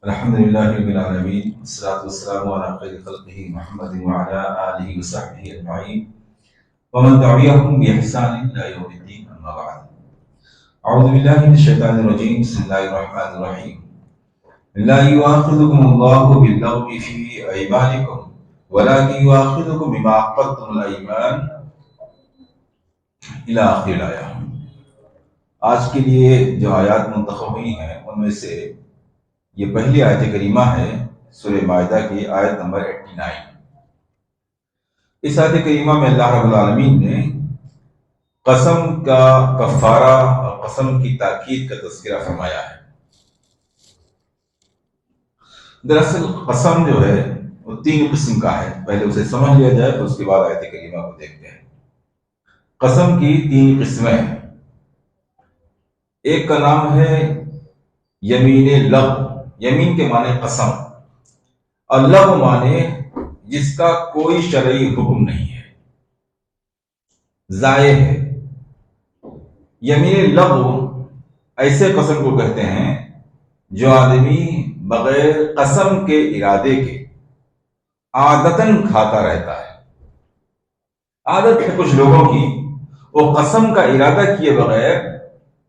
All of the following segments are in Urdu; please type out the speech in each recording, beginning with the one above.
الحمد لله رب العالمين والصلاة والسلام على خير خلقه محمد وعلى آله وصحبه أجمعين ومن تبعهم بإحسان إلى يوم الدين أما بعد. أعوذ بالله من الشيطان الرجيم. بسم الله الرحمن الرحيم. لا يؤاخذكم الله باللغو في أيمانكم ولكن يؤاخذكم بما عقدتم الأيمان إلى آخر الآية. آج کے لیے جو آیات منتخب ہوئی ہیں ان میں سے یہ پہلی آیت کریمہ ہے سورہ مائدہ کی آیت نمبر 89۔ اس آیت کریمہ میں اللہ رب العالمین نے قسم کا کفارہ اور قسم کی تاکید کا تذکرہ فرمایا ہے۔ دراصل قسم جو ہے وہ 3 قسم کا ہے، پہلے اسے سمجھ لیا جائے تو اس کے بعد آیت کریمہ کو دیکھتے ہیں۔ قسم کی 3 قسمیں ہیں۔ ایک کا نام ہے یمین لغو، یمین کے معنی قسم، اور لغو معنی جس کا کوئی شرعی حکم نہیں ہے، ضائع ہے۔ یمین لغو ایسے قسم کو کہتے ہیں جو آدمی بغیر قسم کے ارادے کے عادتاً کھاتا رہتا ہے۔ عادت ہے کچھ لوگوں کی، وہ قسم کا ارادہ کیے بغیر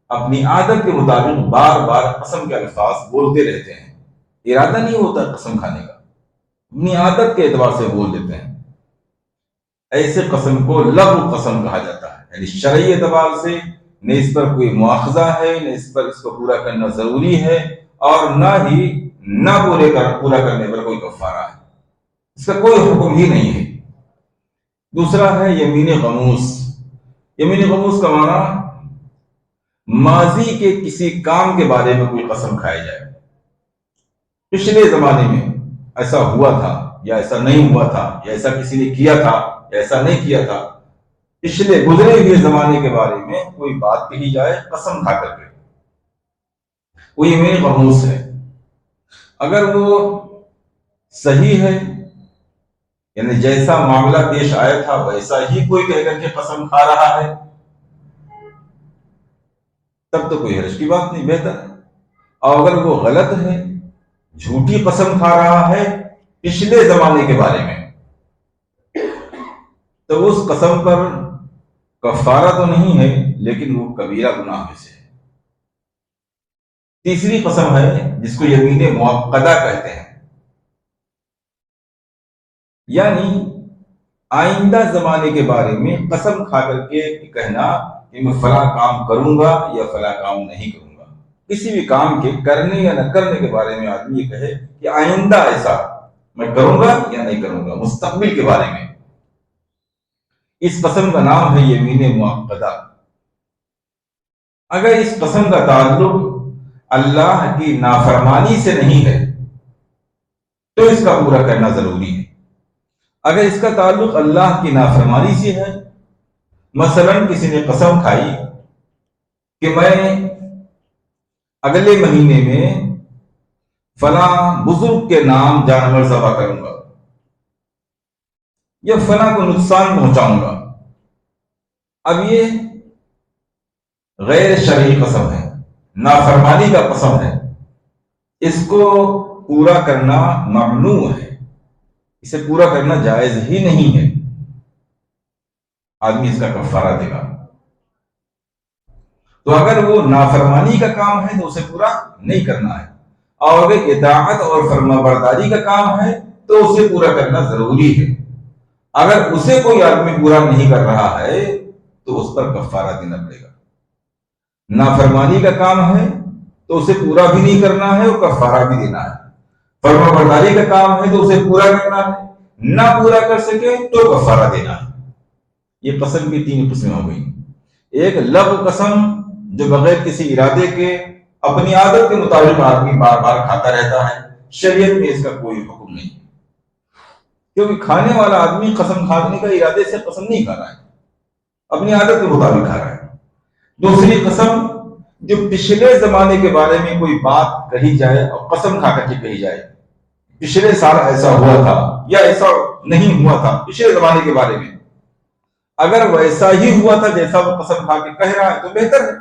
اپنی عادت کے مطابق بار بار قسم کے الفاظ بولتے رہتے ہیں۔ ارادہ نہیں ہوتا قسم کھانے کا، اپنی عادت کے اعتبار سے بول دیتے ہیں۔ ایسے قسم کو لغو قسم کہا جاتا ہے، یعنی شرعی اعتبار سے نہ اس پر کوئی مواخذہ ہے، نہ اس پر اس کو پورا کرنا ضروری ہے، اور نہ ہی نہ پورا کرنے پر کوئی کفارہ ہے، اس کا کوئی حکم ہی نہیں ہے۔ دوسرا ہے یمین غموس۔ یمین غموس کا معنی ماضی کے کسی کام کے بارے میں کوئی قسم کھائی جائے، پچھلے زمانے میں ایسا ہوا تھا یا ایسا نہیں ہوا تھا، یا ایسا کسی نے کیا تھا یا ایسا نہیں کیا تھا، پچھلے گزرے ہوئے زمانے کے بارے میں کوئی بات کہی جائے قسم کھا کر کے، وہ یمین غموس ہے۔ اگر وہ صحیح ہے، یعنی جیسا معاملہ پیش آیا تھا ویسا ہی کوئی کہہ کر کے قسم کھا رہا ہے، تب تو کوئی حرج کی بات نہیں، بہتر ہے۔ اور اگر وہ غلط ہے، جھوٹی قسم کھا رہا ہے پچھلے زمانے کے بارے میں، تو اس قسم پر کفارہ تو نہیں ہے لیکن وہ کبیرہ گناہ میں سے ہے۔ تیسری قسم ہے جس کو یمین موقدہ کہتے ہیں، یعنی آئندہ زمانے کے بارے میں قسم کھا کر کے کہنا کہ میں فلاں کام کروں گا یا فلاں کام نہیں کروں گا۔ کسی بھی کام کے کرنے یا نہ کرنے کے بارے میں آدمی یہ کہے کہ آئندہ ایسا میں کروں گا یا نہیں کروں گا، مستقبل کے بارے میں، اس قسم کا نام ہے یمین موقدہ۔ اگر اس قسم کا تعلق اللہ کی نافرمانی سے نہیں ہے تو اس کا پورا کرنا ضروری ہے۔ اگر اس کا تعلق اللہ کی نافرمانی سے ہے، مثلا کسی نے قسم کھائی کہ میں اگلے مہینے میں فلاں بزرگ کے نام جانور ذبح کروں گا یا فلاں کو نقصان پہنچاؤں گا، اب یہ غیر شرعی قسم ہے، نافرمانی کا قسم ہے، اس کو پورا کرنا ممنوع ہے، اسے پورا کرنا جائز ہی نہیں ہے۔ آدمی اس کا کفارہ دے گا۔ تو اگر وہ نافرمانی کا کام ہے تو اسے پورا نہیں کرنا ہے، اور اگر اطاعت اور فرما برداری کا کام ہے تو اسے پورا کرنا ضروری ہے۔ اگر اسے کوئی آدمی پورا نہیں کر رہا ہے تو اس پر کفارہ دینا پڑے گا۔ نافرمانی کا کام ہے تو اسے پورا بھی نہیں کرنا ہے اور کفارہ بھی دینا ہے۔ فرما برداری کا کام ہے تو اسے پورا کرنا ہے، نہ پورا کر سکے تو کفارہ دینا ہے۔ یہ قسم کی 3 قسمیں ہو گئی۔ ایک لغو قسم جو بغیر کسی ارادے کے اپنی عادت کے مطابق آدمی بار بار کھاتا رہتا ہے، شریعت میں اس کا کوئی حکم نہیں، کیونکہ کھانے والا آدمی قسم کھانے کا ارادے سے قسم نہیں کھا رہا ہے، اپنی عادت کے مطابق کھا رہا ہے۔ دوسری قسم جو پچھلے زمانے کے بارے میں کوئی بات کہی جائے اور قسم کھا کر کے کہی جائے، پچھلے سال ایسا ہوا تھا یا ایسا نہیں ہوا تھا، پچھلے زمانے کے بارے میں اگر ویسا ہی ہوا تھا جیسا وہ قسم کھا کے کہہ رہا ہے تو بہتر ہے،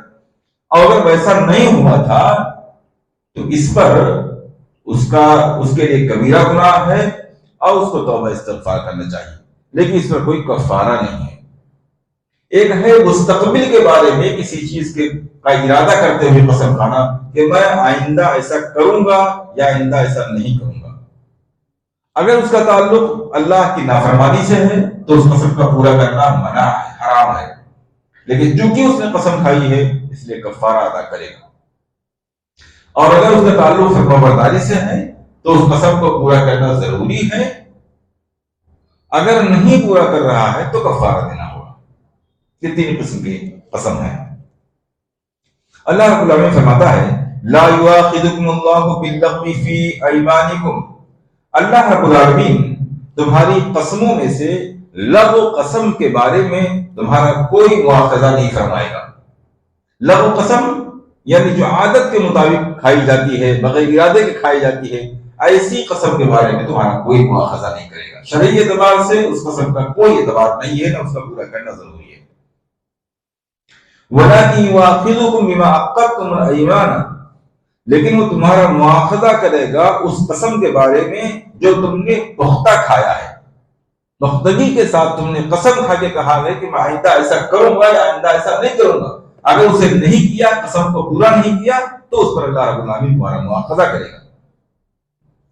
اور اگر ویسا نہیں ہوا تھا تو اس پر اس کے لیے کبیرہ گناہ ہے اور اس کو توبہ استغفار کرنا چاہیے، لیکن اس پر کوئی کفارہ نہیں ہے۔ ایک ہے مستقبل کے بارے میں کسی چیز کا ارادہ کرتے ہوئے قسم کھانا کہ میں آئندہ ایسا کروں گا یا آئندہ ایسا نہیں کروں گا۔ اگر اس کا تعلق اللہ کی نافرمانی سے ہے تو اس قسم کا پورا کرنا منع ہے، حرام ہے، لیکن چونکہ اس نے قسم کھائی ہے اس لیے کفارہ ادا کرے گا۔ اور اگر اس کا تعلق فرمانبرداری سے ہے تو اس قسم کو پورا کرنا ضروری ہے، اگر نہیں پورا کر رہا ہے تو کفارہ دینا ہوگا۔ یہ تین قسم کی قسم ہے۔ اللہ رب العالمین فرماتا ہے لا یؤاخذکم اللہ باللغو فی ایمانکم، اللہ رب العالمین تمہاری قسموں میں سے لغو قسم کے بارے میں تمہارا کوئی مواخذہ نہیں فرمائے گا۔ لغو قسم یعنی جو عادت کے مطابق کھائی جاتی ہے، بغیر ارادے کے کھائی جاتی ہے، ایسی قسم کے بارے میں تمہارا کوئی مواخذہ نہیں کرے گا۔ شرعی اعتبار سے اس قسم کا کوئی اعتبار نہیں ہے، نہ اس کا پورا کرنا ضروری ہے۔ وَلَكِنْ يُؤَاخِذُكُم بِمَا عَقَّدتُّمُ الْأَيْمَانَ، لیکن وہ تمہارا مواخذہ کرے گا اس قسم کے بارے میں جو تم نے پختہ کھایا ہے۔ پختگی کے ساتھ تم نے قسم کھا کے کہا ہے کہ میں آئندہ ایسا کروں گا یا آئندہ ایسا نہیں کروں گا، اگر اسے نہیں کیا، قسم کو پورا نہیں کیا، تو اس پر اللہ رب العالمین تمہارا مواخذہ کرے گا۔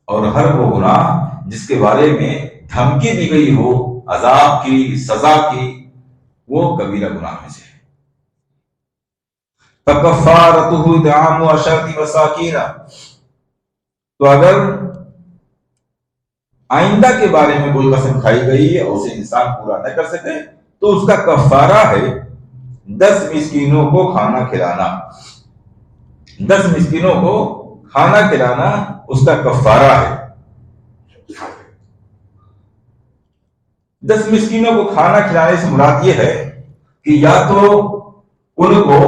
اور ہر وہ گناہ جس کے بارے میں دھمکی دی گئی ہو عذاب کی، سزا کی، وہ کبیرہ گناہ میں سے ہے۔ فَكَفَّارَتُهُ إِطْعَامُ عَشَرَةِ مَسَاكِينَ، تو اگر آئندہ کے بارے میں کوئی قسم کھائی گئی ہے اور اسے انسان پورا نہ کر سکے تو اس کا کفارہ ہے 10 مسکینوں کو کھانا کھلانا۔ 10 مسکینوں کو کھانا کھلانا اس کا کفارہ ہے۔ 10 مسکینوں کو کھانا کھلانے سے مراد یہ ہے کہ یا تو ان کو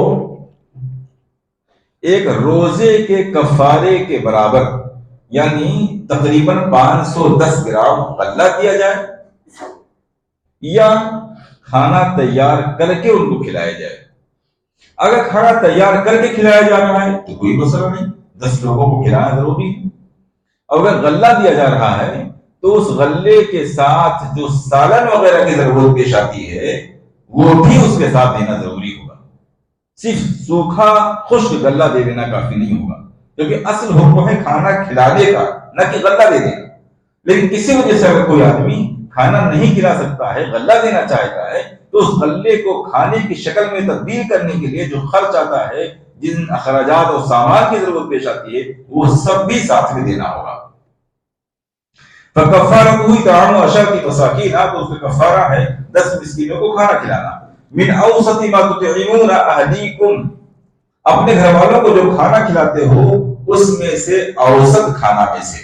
ایک روزے کے کفارے کے برابر یعنی تقریباً 510 گرام غلہ دیا جائے، یا کھانا تیار کر کے ان کو کھلایا جائے۔ اگر کھانا تیار کر کے کھلایا جا رہا ہے تو کوئی مسئلہ نہیں، 10 لوگوں کو کھلانا ضروری ہے۔ اور اگر غلہ دیا جا رہا ہے تو اس غلے کے ساتھ جو سالن وغیرہ کی ضرورت پیش آتی ہے وہ بھی اس کے ساتھ دینا ضروری ہوگا۔ صرف سوکھا خشک غلہ دے دینا کافی نہیں ہوگا، کیونکہ اصل حکم ہے کھانا کھلانے کا، نہ کہ غلہ دے دینا۔ لیکن کسی وجہ سے اگر کوئی آدمی کھانا نہیں کھلا سکتا ہے، غلہ دینا چاہتا ہے، تو اس غلے کو کھانے کی شکل میں تبدیل کرنے کے لیے جو خرچ آتا ہے، جن اخراجات اور سامان کی ضرورت پیش آتی ہے، وہ سب بھی ساتھ میں دینا ہوگا۔ فَكَفَّارَتُهُ إِطْعَامُ 10 مَسَاكِينَ، تو اس کا کفارہ ہے 10 مسکینوں کو کھانا کھلانا۔ مِنْ أَوْسَطِ مَا تُطْعِمُونَ أَهْلِيكُمْ، اپنے گھر والوں کو جو کھانا کھلاتے ہو اس میں سے اوسط کھانا میں سے،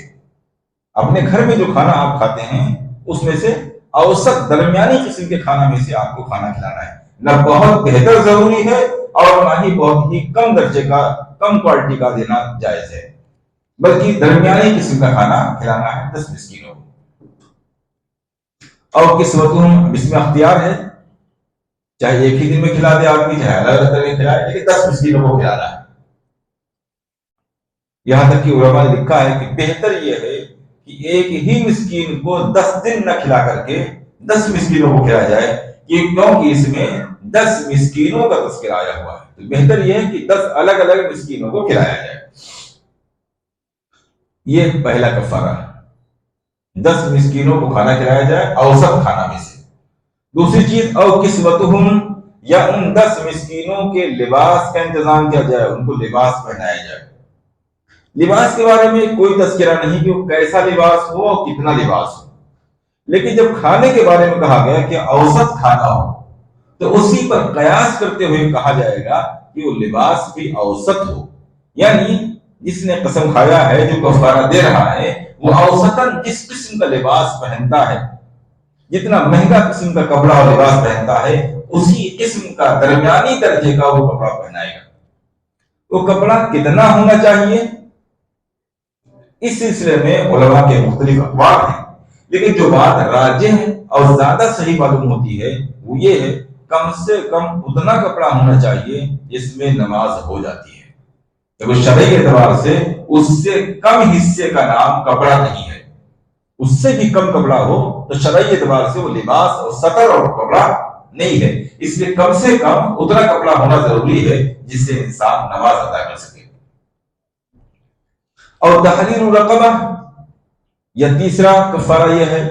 اپنے گھر میں جو کھانا آپ کھاتے ہیں اس میں سے اوسط درمیانی قسم کے کھانا میں سے آپ کو کھانا کھلانا ہے۔ نہ بہت بہتر ضروری ہے اور نہ ہی بہت ہی کم درجے کا، کم کوالٹی کا دینا جائز ہے، بلکہ درمیانی قسم کا کھانا کھلانا ہے 10 مسکینوں کو۔ اور کسوتہم، اس میں اختیار ہے، چاہے ایک ہی دن میں کھلا دے آدمی، چاہے الگ الگ طرح کھلائے، لیکن 10 مسکینوں کو کھلانا ہے۔ یہاں تک کہ علماء نے لکھا ہے کہ بہتر یہ ہے کہ ایک ہی مسکین کو 10 دن نہ کھلا کر کے 10 مسکینوں کو کھلایا جائے، کیونکہ اس میں 10 مسکینوں کا تذکرہ آیا ہوا ہے، تو بہتر یہ ہے کہ 10 الگ الگ مسکینوں کو کھلایا جائے۔ یہ پہلا کفارہ ہے، 10 مسکینوں کو کھانا کھلایا جائے اوسط کھانا میں سے۔ دوسری چیز، او کسوتہم، یا ان 10 مسکینوں کے لباس کا انتظام کیا جائے، ان کو لباس پہنایا جائے۔ لباس کے بارے میں کوئی تذکرہ نہیں کہ وہ کیسا لباس ہو اور کتنا لباس ہو، لیکن جب کھانے کے بارے میں کہا گیا کہ اوسط کھانا ہو تو اسی پر قیاس کرتے ہوئے کہا جائے گا کہ وہ لباس بھی اوسط ہو، یعنی جس نے قسم کھایا ہے، جو کفارہ دے رہا ہے، وہ اوسطاً جس قسم کا لباس پہنتا ہے، جتنا مہنگا قسم کا کپڑا اور لباس پہنتا ہے، اسی قسم کا درمیانی درجے کا وہ کپڑا پہنائے گا۔ وہ کپڑا کتنا ہونا چاہیے، اس سلسلے میں علماء کے مختلف اقوال ہیں، لیکن جو بات راجح اور زیادہ صحیح معلوم ہوتی ہے وہ یہ ہے کم سے کم اتنا کپڑا ہونا چاہیے جس میں نماز ہو جاتی ہے۔ لیکن شرعی اعتبار سے اس سے کم حصے کا نام کپڑا نہیں ہے، اس سے بھی کم کپڑا ہو تو شرعی اعتبار سے وہ لباس اور سطر اور کپڑا نہیں ہے، اس لیے کم سے کم اتنا کپڑا ہونا ضروری ہے جس سے انسان نماز ادا کر سکے۔ اور تحریر رقبہ، یا تیسرا کفارہ یہ ہے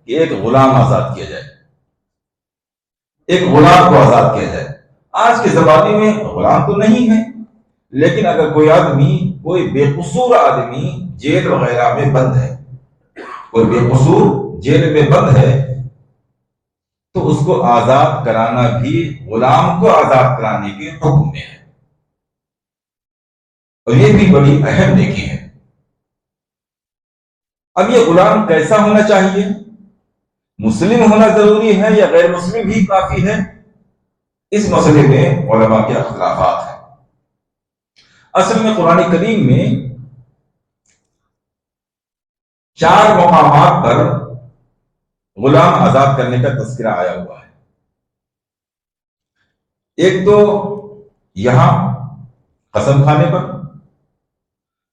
کہ ایک غلام آزاد کیا جائے، ایک غلام کو آزاد کیا جائے۔ آج کے زمانے میں غلام تو نہیں ہے، لیکن اگر کوئی آدمی، کوئی بے قصور آدمی جیل وغیرہ میں بند ہے، کوئی بے قصور جیل میں بند ہے، تو اس کو آزاد کرانا بھی غلام کو آزاد کرانے کے حکم میں ہے، اور یہ بھی بڑی اہم نیکی ہے۔ اب یہ غلام کیسا ہونا چاہیے؟ مسلم ہونا ضروری ہے یا غیر مسلم بھی کافی ہے؟ اس مسئلے میں علماء کے اختلافات ہیں۔ اصل میں قرآن کریم میں 4 مقامات پر غلام آزاد کرنے کا تذکرہ آیا ہوا ہے۔ ایک تو یہاں قسم کھانے پر،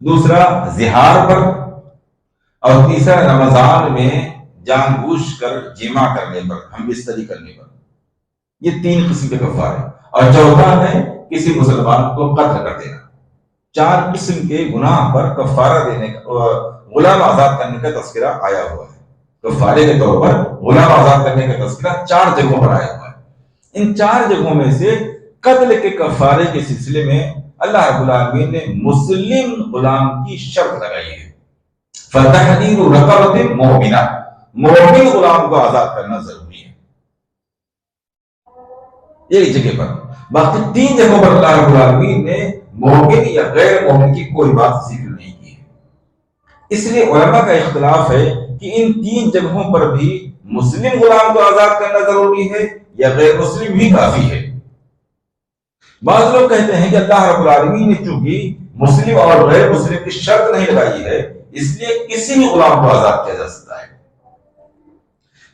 دوسرا زہار پر، اور تیسرا رمضان میں جان بوجھ کر جمع کرنے پر، ہم بستری کرنے پر۔ یہ 3 قسم کے کفارے، اور چوتھا ہے کسی مسلمان کو قتل کر دینا۔ 4 قسم کے گناہ پر کفارہ دینے کا، غلام آزاد کرنے کا تذکرہ آیا ہوا ہے۔ کفارے کے طور پر غلام آزاد کرنے کا تذکرہ 4 جگہوں پر آیا ہوا ہے۔ ان 4 جگہوں میں سے قتل کے کفارے کے سلسلے میں اللہ رب العالمین نے مسلم غلام کی شرط لگائی ہے، فَتَحْرِيرُ رَقَبَةٍ مُؤْمِنَةٍ، مومن غلام کو آزاد کرنا ضروری ہے، ایک جگہ پر۔ باقی 3 جگہوں پر اللہ رب العالمین نے مومن یا غیر مومن کی کوئی بات ذکر نہیں کی ہے۔ اس لیے علماء کا اختلاف ہے کہ ان 3 جگہوں پر بھی مسلم غلام کو آزاد کرنا ضروری ہے یا غیر مسلم بھی کافی ہے۔ بعض لوگ کہتے ہیں کہ اللہ رب العالمین نے چونکہ مسلم اور غیر مسلم کی شرط نہیں لگائی ہے، اس لیے کسی بھی غلام کو آزاد کیا جا سکتا ہے۔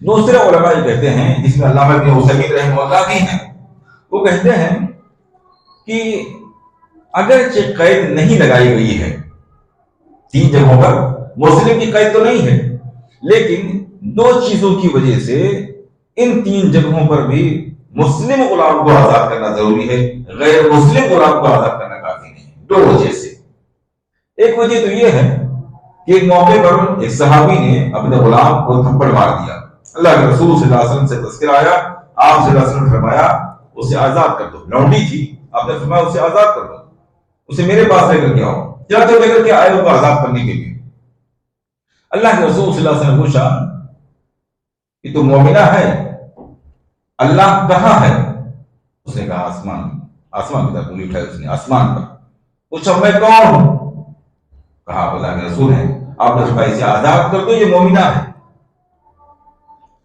دوسرے علماء یہ کہتے ہیں، جس میں علامہ ابن عثیمین رحمہ اللہ بھی ہیں، وہ کہتے ہیں کہ اگرچہ قید نہیں لگائی گئی ہے 3 جگہوں پر، مسلم کی قید تو نہیں ہے، لیکن 2 چیزوں کی وجہ سے ان 3 جگہوں پر بھی مسلم غلام کو آزاد کرنا ضروری ہے، غیر مسلم غلام کو آزاد کرنا کافی نہیں ہے۔ 2 وجہ سے۔ ایک وجہ تو یہ ہے کہ ایک موقع پر ایک صحابی نے اپنے غلام کو تھپڑ مار دیا، اللہ کے رسول صلی اللہ علیہ وسلم سے تذکرہ آیا، آپ صلی اللہ علیہ وسلم نے فرمایا اسے آزاد کر دو۔ لونڈی تھی، آپ نے فرمایا اسے آزاد کر دو، اسے میرے پاس لے کر کے آؤ۔ جب لے کر کے آئے ان کو آزاد کرنے کے لیے، اللہ کے رسول صلی اللہ علیہ وسلم نے پوچھا کہ تو مومنہ ہے، اللہ کہاں ہے؟ اس نے کہا آسمان کی طرف انگلی اٹھائی، اس نے آسمان پر۔ پوچھا میں کون ہوں؟ کہا آپ اللہ کے رسول ہیں۔ آپ نے فرمایا اسے آزاد کر دو، یہ مومنہ ہے۔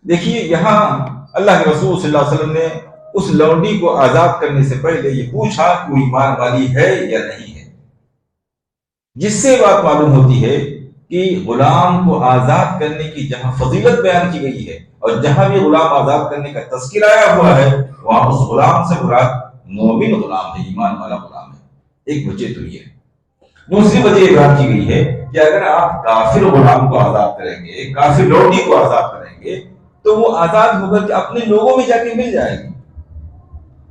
دیکھیے یہاں اللہ کے رسول صلی اللہ علیہ وسلم نے اس لونڈی کو آزاد کرنے سے پہلے یہ پوچھا کہ وہ ایمان والی ہے یا نہیں ہے، جس سے بات معلوم ہوتی ہے کہ غلام کو آزاد کرنے کی جہاں فضیلت بیان کی گئی ہے اور جہاں بھی غلام آزاد کرنے کا تذکرہ آیا ہوا ہے، وہاں اس غلام سے مراد مومن غلام ہے، ایمان والا غلام ہے۔ ایک وجہ تو یہ ہے۔ دوسری وجہ یہ بیان کی گئی ہے کہ اگر آپ کافر غلام کو آزاد کریں گے، کافر لونڈی کو آزاد کریں گے، تو وہ آزاد ہو کر کے اپنے لوگوں میں جا کے مل جائے گی،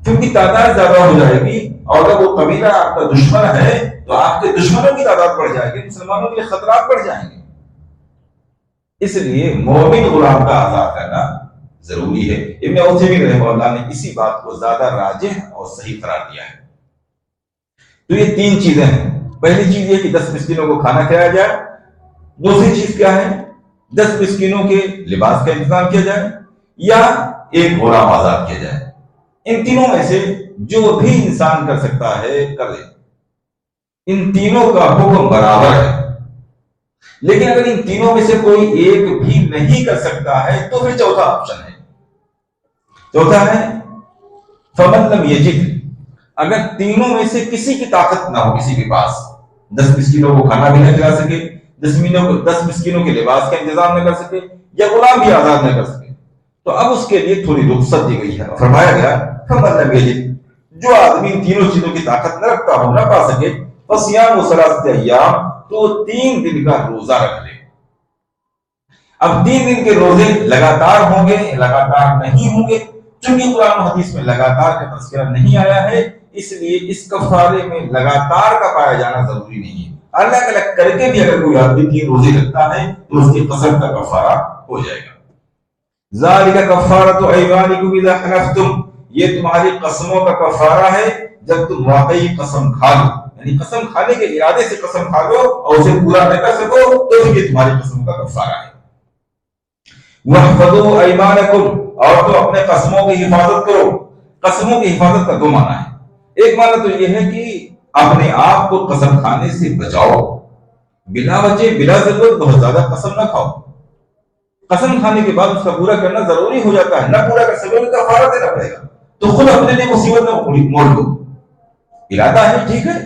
کیونکہ تعداد زیادہ ہو جائے گی، اور اگر وہ قبیلہ آپ کا دشمن ہے تو آپ کے دشمنوں کی تعداد بڑھ جائے گی، مسلمانوں کے لیے خطرات بڑھ جائیں گے۔ اس لیے مومن غلام کا آزاد کرنا ضروری ہے۔ ابن عثیمین رحمہ اللہ نے اسی بات کو زیادہ راجح اور صحیح قرار دیا ہے۔ تو یہ 3 چیزیں ہیں۔ پہلی چیز یہ کہ 10 مسکینوں کو کھانا کھلایا جائے، دوسری چیز کیا ہے، 10 مسکینوں کے لباس کا انتظام کیا جائے، یا ایک غلام آزاد کیا جائے۔ ان تینوں میں سے جو بھی انسان کر سکتا ہے کر لے، ان تینوں کا حکم برابر ہے۔ لیکن اگر ان تینوں میں سے کوئی ایک بھی نہیں کر سکتا ہے تو پھر چوتھا آپشن ہے، چوتھا ہے فمن لم یجد، اگر تینوں میں سے کسی کی طاقت نہ ہو، کسی کے پاس 10 مسکینوں کو کھانا بھی نہ کھلا سکے، 10 مسکینوں کے لباس کا انتظام نہ کر سکے، یا غلام بھی آزاد نہ کر سکے، تو اب اس کے لیے تھوڑی رخصت دی گئی ہے۔ فرمایا گیا فمن لم یجد، جو آدمی ان تینوں چیزوں کی طاقت نہ رکھتا ہو، نہ پا سکے، فصیام ثلاثۃ ایام، تو 3 دن کا روزہ رکھ لے۔ اب 3 دن کے روزے لگاتار ہوں گے، لگاتار نہیں ہوں گے؟ چونکہ قرآن و حدیث میں لگاتار کا تذکرہ نہیں آیا ہے، اس لیے اس کفارے میں لگاتار کا پایا جانا ضروری نہیں ہے۔ الگ الگ کر کے بھی اگر کوئی آدمی 3 روزے رکھتا ہے تو اس کی قسم کا کفارہ ہو جائے گا۔ ذالک کفارۃ ایمانکم اذا حلفتم، یہ تمہاری قسموں کا کفارہ ہے جب تم واقعی قسم کھا لو، یعنی قسم کھانے کے ارادے سے قسم کھا لو اور اسے پورا نہ کر سکو تو یہ تمہاری قسم کا کفارہ ہے۔ وَاحْفَظُوا أَيْمَانَكُمْ، اور تو اپنے قسموں کی حفاظت کرو۔ قسموں کی حفاظت کا 2 معنی ہے۔ ایک معنی تو یہ ہے کہ اپنے آپ کو قسم کھانے سے بچاؤ، بلا وجہ بلا ضرورت بہت زیادہ قسم نہ کھاؤ۔ قسم کھانے کے بعد اس کا پورا کرنا ضروری ہو جاتا ہے، نہ پورا کر سکو تو کفارہ دینا پڑے گا، تو خود اپنے لیے مصیبت میں موڑ لو۔ ارادہ ہے ٹھیک ہے،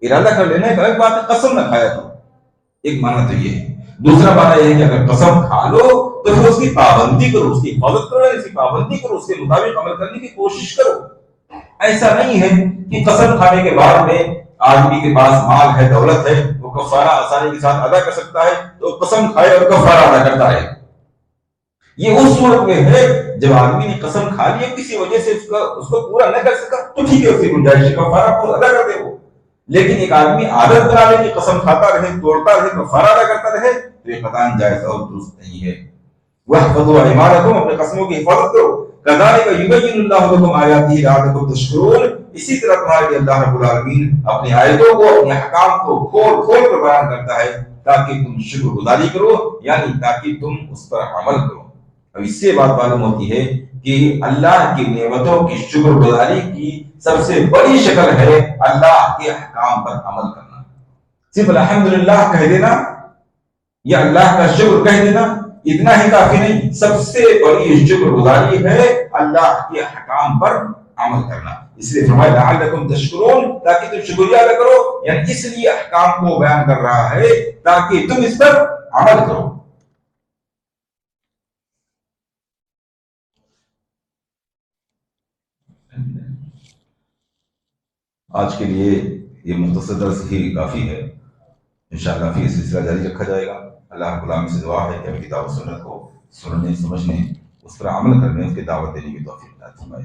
ارادہ کر لینا ایک الگ بات ہے، قسم نہ کھایا تو ایک معنی تو یہ ہے۔ دوسرا معنی یہ ہے کہ اگر قسم کھا لو تو پھر اس کی پابندی کرو، اس کی حفاظت کرو، اس کی پابندی کرو، اس کے مطابق عمل کرنے کی کوشش کرو۔ ایسا نہیں ہے کہ قسم کھانے کے بعد میں آدمی کے پاس مال ہے، دولت ہے، وہ کفارہ آسانی کے ساتھ ادا کر سکتا ہے تو قسم کھائے اور کفارہ ادا کرتا ہے۔ یہ اس صورت میں ہے جب آدمی نے قسم کھا لی کسی وجہ سے اس کو پورا نہ کر سکا تو ٹھیک ہے، اس کی گنجائش کفارہ کو ادا کر دے وہ۔ لیکن ایک آدمی عادت بنا لے کہ قسم کھاتا رہے، توڑتا رہے، کفارہ ادا کرتا رہے، تو یہ قطعاً جائز اور درست نہیں ہے۔ وَاحْفَظُوا أَيْمَانَكُمْ، اپنے قسموں کی حفاظت کرو۔ كَذَلِكَ يُبَيِّنُ اللَّهُ لَكُمْ آيَاتِهِ لَعَلَّكُمْ تَشْكُرُونَ، اسی طرح تمہارے لیے اللہ رب العالمین اپنی آیتوں کو، اپنے احکام کو کھول کھول کر بیان کرتا ہے تاکہ تم شکر گزاری کرو، یعنی تاکہ تم اس پر عمل کرو۔ اب اس سے بات معلوم ہوتی ہے کہ اللہ کی نعمتوں کی شکر گزاری کی سب سے بڑی شکل ہے اللہ کے احکام پر عمل کرنا۔ صرف الحمدللہ کہہ دینا یا اللہ کا شکر کہہ دینا اتنا ہی کافی نہیں، سب سے بڑی شکر گزاری ہے اللہ کے احکام پر عمل کرنا۔ اس لیے فرمایا لعلکم تشکرون، تاکہ تم شکریہ ادا کرو، یعنی اس لیے احکام کو بیان کر رہا ہے تاکہ تم اس پر عمل کرو۔ آج کے لیے یہ مختصر درس ہی کافی ہے، انشاءاللہ پھر سلسلہ جاری رکھا جائے گا۔ اللہ رب العالمین سے دعا ہے کہ ہمیں کتاب و سنت کو سننے، سمجھنے، اس پر عمل کرنے، اس کی دعوت دینے کی توفیق عطا فرمائے۔